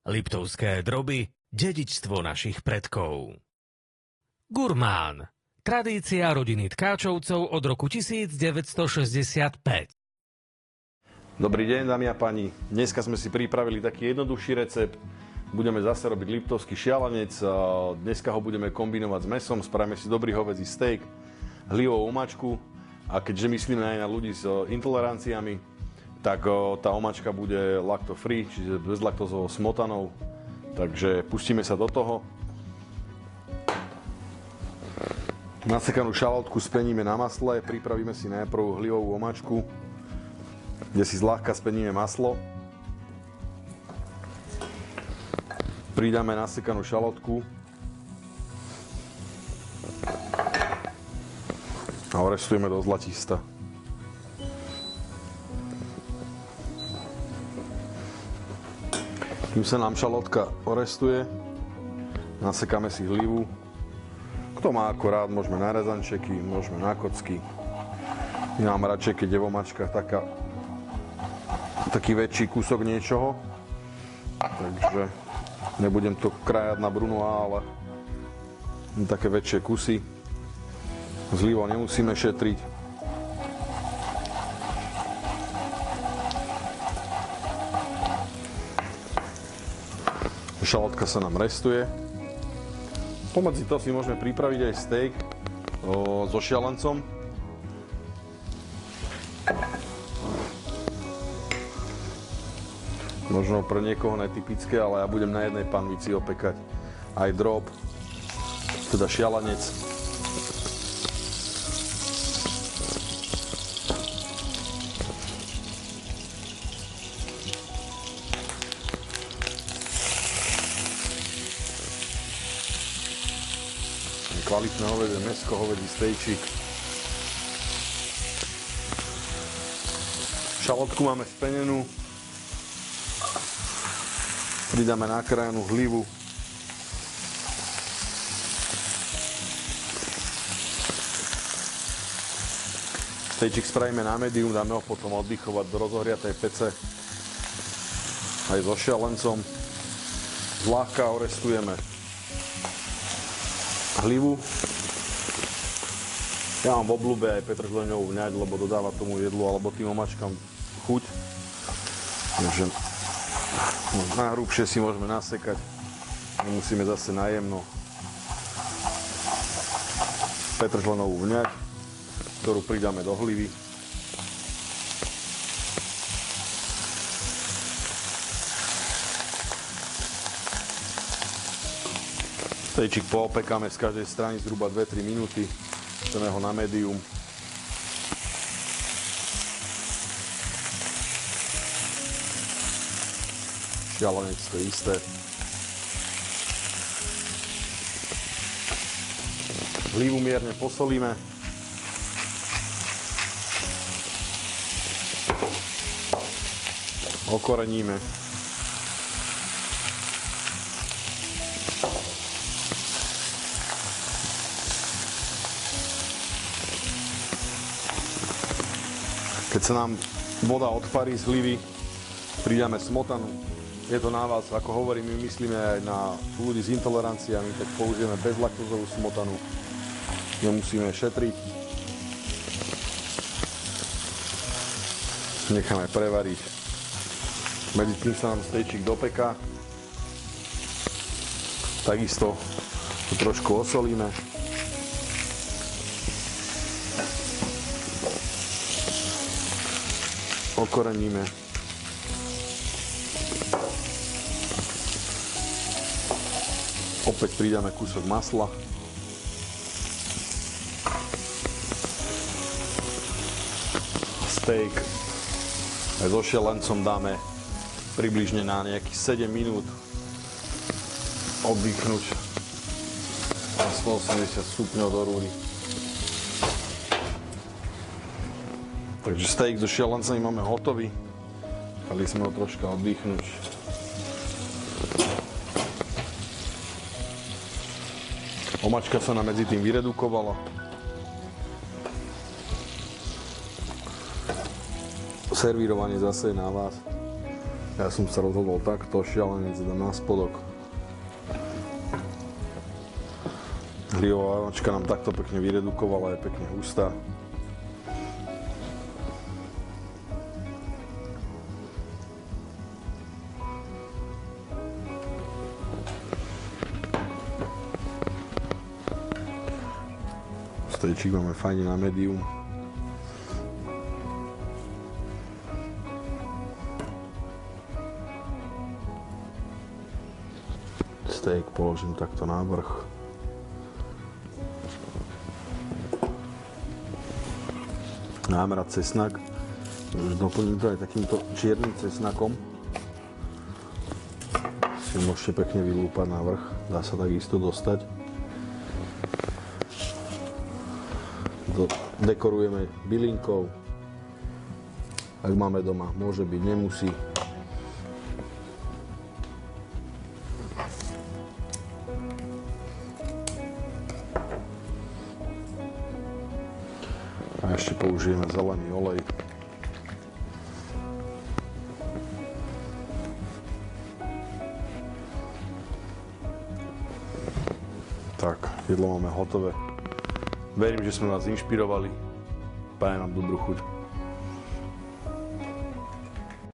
Liptovské droby, dedičstvo našich predkov. Gurmán. Tradícia rodiny Tkáčovcov od roku 1965. Dobrý deň, dámy a páni. Dneska sme si pripravili taký jednoduchší recept. Budeme zase robiť liptovský šialenec. Dneska ho budeme kombinovať s mesom. Spravíme si dobrý hovädzí steak, hlivovú omačku. A keďže myslíme aj na ľudí s intoleranciami, tak tá omačka bude lacto-free, čiže bezlaktozovou smotanou. Takže pustíme sa do toho. Nasekanú šalotku speníme na masle. Pripravíme si najprv hlivovú omačku, kde si zľahka speníme maslo. Pridáme nasekanú šalotku a orestujeme do zlatista. Kým sa nám šalotka orestuje, nasekáme si hlivu. Kto má ako rád, môžeme na rezančeky, môžeme na kocky. Ja mám radšej, keď je v omačkách taký väčší kúsok niečoho. Takže nebudem to krájať na brunoá, ale také väčšie kusy. S hlivou nemusíme šetriť. Šalotka sa nám restuje. Pomedzi to si môžeme pripraviť aj steak so šialencom. Možno pre niekoho netypické, ale ja budem na jednej panvici opekať aj drób, teda šialenec. Kvalitné hovädzie mäsko, hovädzí stejčík. Šalotku máme spenenú. Pridáme nakrájanú hlivu. Stejčík spravíme na medium, dáme ho potom oddychovať do rozohriatej pece aj so šialencom. Zľahka orestujeme hlivu. Ja mám v obľúbe aj petržleňovú vňať, lebo dodáva tomu jedlu alebo tým omačkám chuť. Takže najhrubšie si môžeme nasekať. Nemusíme zase najemno. Petržlenovú vňať, ktorú pridáme do hlivy. Stejčík poopekáme z každej strany zhruba 2-3 minúty. Chceme ho na medium. Šialenec to isté. Hlivu mierne posolíme. Okoreníme. Keď sa nám voda odparí z hlivy, pridáme smotanu. Je to na vás, ako hovorím, my myslíme aj na ľudí s intoleranciami, tak použijeme bezlaktozovú smotanu. Nemusíme šetriť. Necháme prevariť. Medzi tým sa nám stejčík dopeká. Takisto to trošku osolíme. Okoreníme. Opäť pridáme kúsok masla. Steak aj so šialencom dáme približne na nejakých 7 minút oddychnúť na 180 stupňov do rúry. Takže steak so šialencami máme hotový. Dali sme ho troška oddychnúť. Omačka sa nám medzi tým vyredukovala. Servírovanie zase je na vás. Ja som sa rozhodol takto, šialenec dám na spodok. Hlivová omáčka nám takto pekne vyredukovala, je pekne hustá. Stejčík máme fajne na medium. Steak položím takto na vrch. Mám rád cesnak, doplním to aj takýmto čiernym cesnakom. Si môžete pekne vylúpať na vrch, dá sa takisto dostať. Dekorujeme bylinkou, ak máme doma, môže byť, nemusí. A ešte použijeme zelený olej. Tak, jedlo máme hotové. Verím, že sme vás inšpirovali. Prajem vám dobrú chuť.